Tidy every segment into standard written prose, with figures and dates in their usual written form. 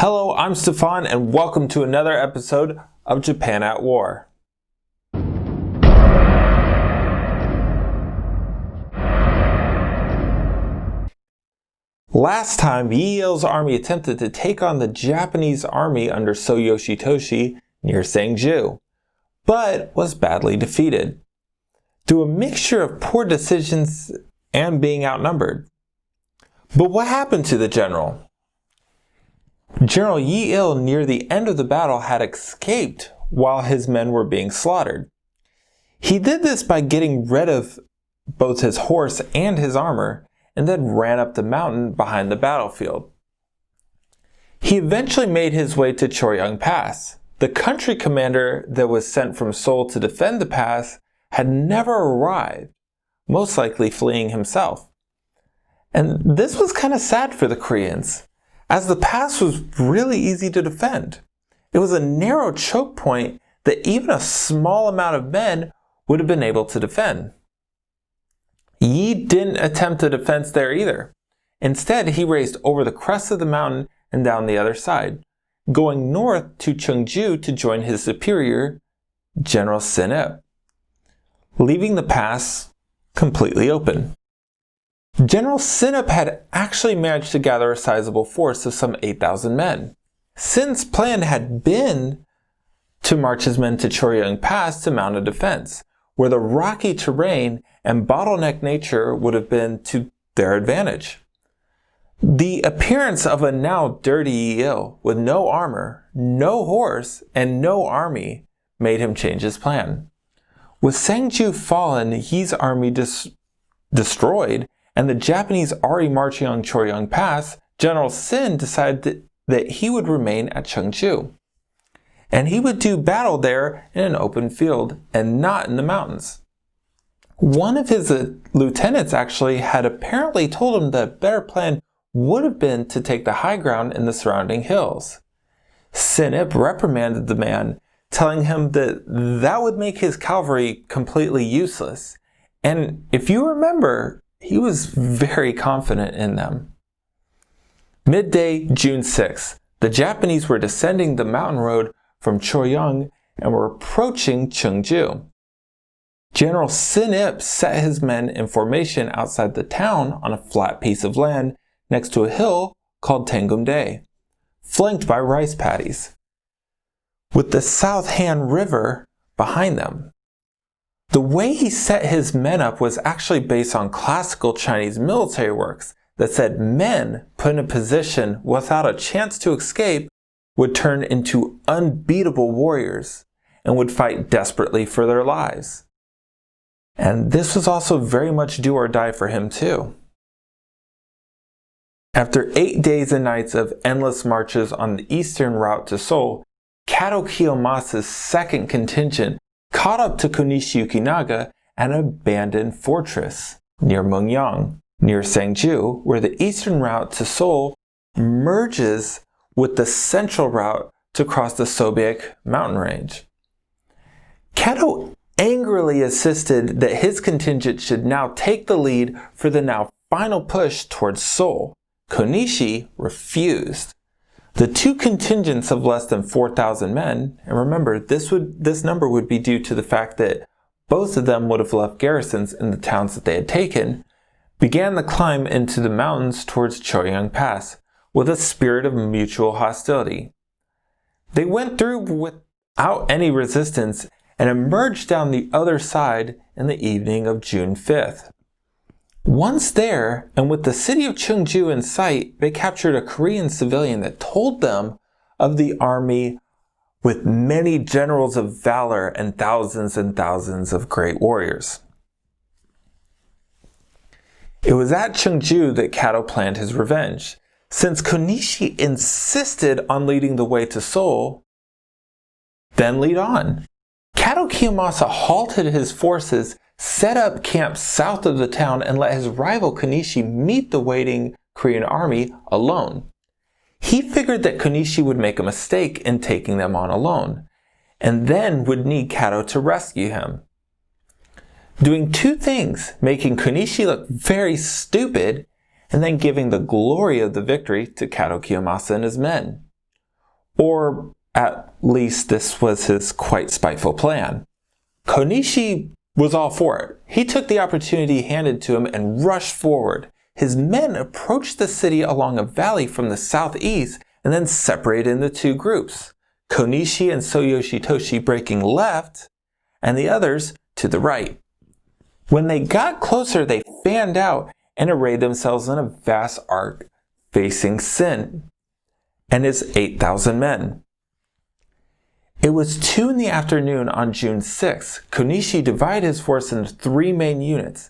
Hello, I'm Stefan and welcome to another episode of Japan at War. Last time, Yi Il's army attempted to take on the Japanese army under So Yoshitoshi near Chungju, but was badly defeated through a mixture of poor decisions and being outnumbered. But what happened to the general? General Yi Il near the end of the battle had escaped while his men were being slaughtered. He did this by getting rid of both his horse and his armor and then ran up the mountain behind the battlefield. He eventually made his way to Choryong Pass. The country commander that was sent from Seoul to defend the pass had never arrived, most likely fleeing himself. And this was kind of sad for the Koreans, as the pass was really easy to defend. It was a narrow choke point that even a small amount of men would have been able to defend. Yi didn't attempt a defense there either. Instead, he raced over the crest of the mountain and down the other side, going north to Chungju to join his superior, General Sin-ip, leaving the pass completely open. General Sin-ip had actually managed to gather a sizable force of some 8,000 men. Sin's plan had been to march his men to Choryong Pass to mount a defense, where the rocky terrain and bottleneck nature would have been to their advantage. The appearance of a now dirty Yi Il with no armor, no horse, and no army made him change his plan. With Chungju fallen, Yi's army destroyed, and the Japanese already marching on Choryong Pass, General Sin decided that he would remain at Chungju. And he would do battle there in an open field and not in the mountains. One of his lieutenants actually had apparently told him that a better plan would have been to take the high ground in the surrounding hills. Sin-ip reprimanded the man, telling him that that would make his cavalry completely useless. And if you remember, he was very confident in them. Midday, June 6th, the Japanese were descending the mountain road from Choryong and were approaching Chungju. General Sin-ip set his men in formation outside the town on a flat piece of land next to a hill called Tangumdae, flanked by rice paddies, with the South Han River behind them. The way he set his men up was actually based on classical Chinese military works that said men put in a position without a chance to escape would turn into unbeatable warriors and would fight desperately for their lives. And this was also very much do or die for him too. After 8 days and nights of endless marches on the eastern route to Seoul, Kato Kiyomasa's second contingent caught up to Konishi Yukinaga at an abandoned fortress near Mungyang, near Chungju, where the eastern route to Seoul merges with the central route to cross the Sobaek mountain range. Kato angrily insisted that his contingent should now take the lead for the now final push towards Seoul. Konishi refused. The two contingents of less than 4,000 men, and remember this number would be due to the fact that both of them would have left garrisons in the towns that they had taken, began the climb into the mountains towards Choryong Pass with a spirit of mutual hostility. They went through without any resistance and emerged down the other side in the evening of June 5th. Once there, and with the city of Chungju in sight, they captured a Korean civilian that told them of the army with many generals of valor and thousands of great warriors. It was at Chungju that Kato planned his revenge. Since Konishi insisted on leading the way to Seoul, then lead on. Kato Kiyomasa halted his forces, set up camp south of the town, and let his rival Konishi meet the waiting Korean army alone. He figured that Konishi would make a mistake in taking them on alone, and then would need Kato to rescue him. Doing two things, making Konishi look very stupid, and then giving the glory of the victory to Kato Kiyomasa and his men. Or at least this was his quite spiteful plan. Konishi was all for it. He took the opportunity handed to him and rushed forward. His men approached the city along a valley from the southeast and then separated into two groups. Konishi and Yoshitoshi breaking left and the others to the right. When they got closer, they fanned out and arrayed themselves in a vast arc facing Sin and his 8,000 men. It was 2 in the afternoon on June 6. Konishi divided his force into 3 main units.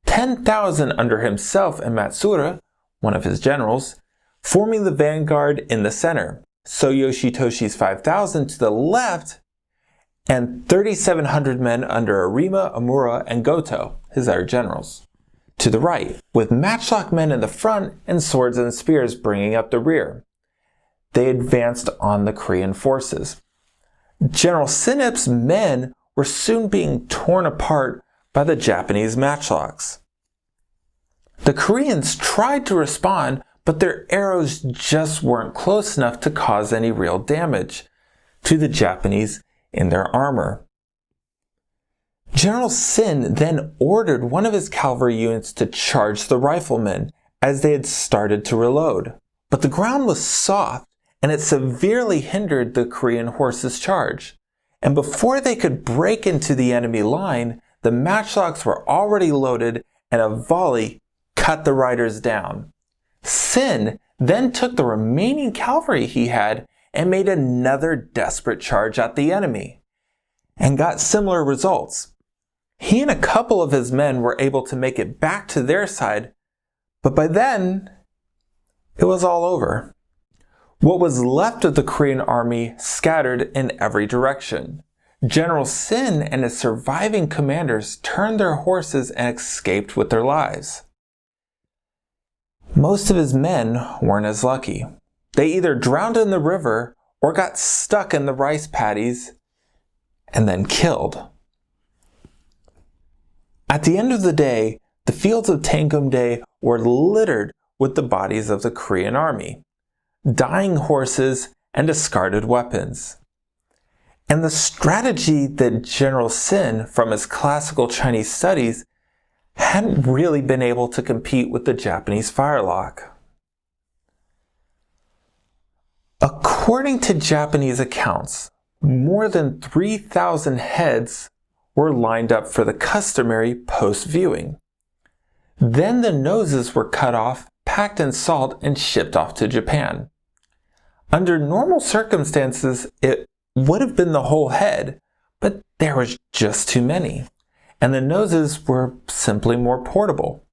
10,000 under himself and Matsura, one of his generals, forming the vanguard in the center. Yoshitoshi's 5,000 to the left, and 3,700 men under Arima, Amura, and Goto, his other generals, to the right, with matchlock men in the front and swords and spears bringing up the rear. They advanced on the Korean forces. General Sinup's men were soon being torn apart by the Japanese matchlocks. The Koreans tried to respond, but their arrows just weren't close enough to cause any real damage to the Japanese in their armor. General Sin then ordered one of his cavalry units to charge the riflemen as they had started to reload. But the ground was soft and it severely hindered the Korean horses' charge. And before they could break into the enemy line, the matchlocks were already loaded and a volley cut the riders down. Sin then took the remaining cavalry he had and made another desperate charge at the enemy, and got similar results. He and a couple of his men were able to make it back to their side, but by then, it was all over. What was left of the Korean army scattered in every direction. General Sin and his surviving commanders turned their horses and escaped with their lives. Most of his men weren't as lucky. They either drowned in the river or got stuck in the rice paddies and then killed. At the end of the day, the fields of Tangumdae were littered with the bodies of the Korean army, dying horses, and discarded weapons. And the strategy that General Sin, from his classical Chinese studies, hadn't really been able to compete with the Japanese firelock. According to Japanese accounts, more than 3,000 heads were lined up for the customary post-viewing. Then the noses were cut off, packed in salt, and shipped off to Japan. Under normal circumstances, it would have been the whole head, but there was just too many, and the noses were simply more portable.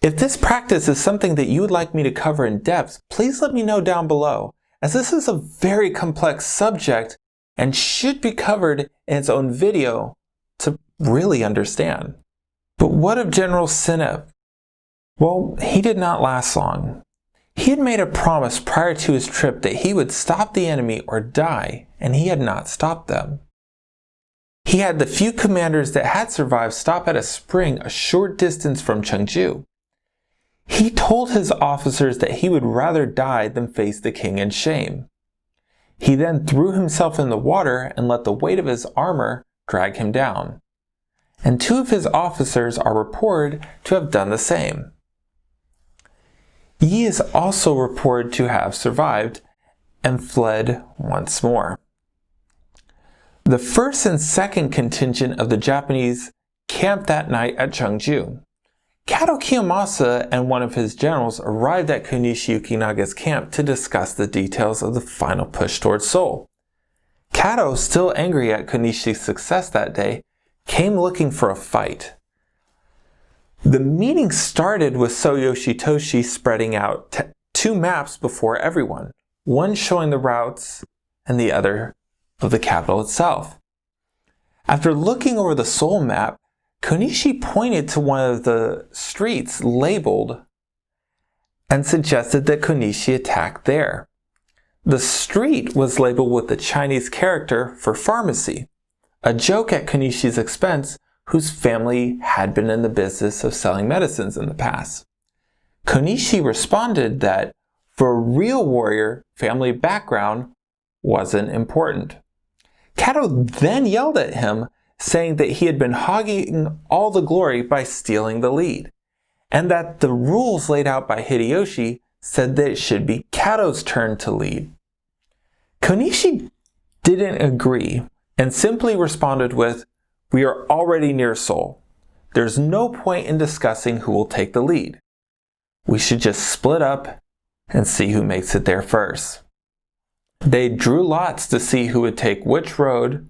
If this practice is something that you would like me to cover in depth, please let me know down below, as this is a very complex subject and should be covered in its own video to really understand. But what of General Sinup? Well, he did not last long. He had made a promise prior to his trip that he would stop the enemy or die, and he had not stopped them. He had the few commanders that had survived stop at a spring a short distance from Chungju. He told his officers that he would rather die than face the king in shame. He then threw himself in the water and let the weight of his armor drag him down. And 2 of his officers are reported to have done the same. Yi is also reported to have survived and fled once more. The first and second contingent of the Japanese camped that night at Chungju. Kato Kiyomasa and one of his generals arrived at Konishi Yukinaga's camp to discuss the details of the final push towards Seoul. Kato, still angry at Konishi's success that day, came looking for a fight. The meeting started with Yoshitoshi spreading out 2 maps before everyone, one showing the routes and the other of the capital itself. After looking over the Seoul map, Konishi pointed to one of the streets labeled and suggested that Konishi attack there. The street was labeled with the Chinese character for pharmacy, a joke at Konishi's expense, whose family had been in the business of selling medicines in the past. Konishi responded that For a real warrior, family background wasn't important. Kato then yelled at him, saying that he had been hogging all the glory by stealing the lead, and that the rules laid out by Hideyoshi said that it should be Kato's turn to lead. Konishi didn't agree and simply responded with, "We are already near Seoul. There's no point in discussing who will take the lead. We should just split up and see who makes it there first." They drew lots to see who would take which road,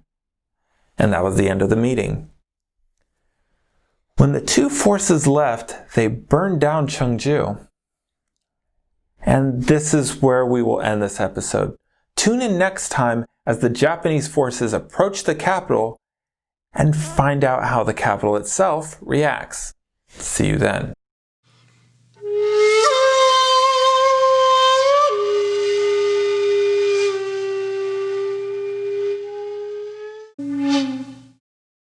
and that was the end of the meeting. When the two forces left, they burned down Chungju. And this is where we will end this episode. Tune in next time as the Japanese forces approach the capital and find out how the capital itself reacts. See you then.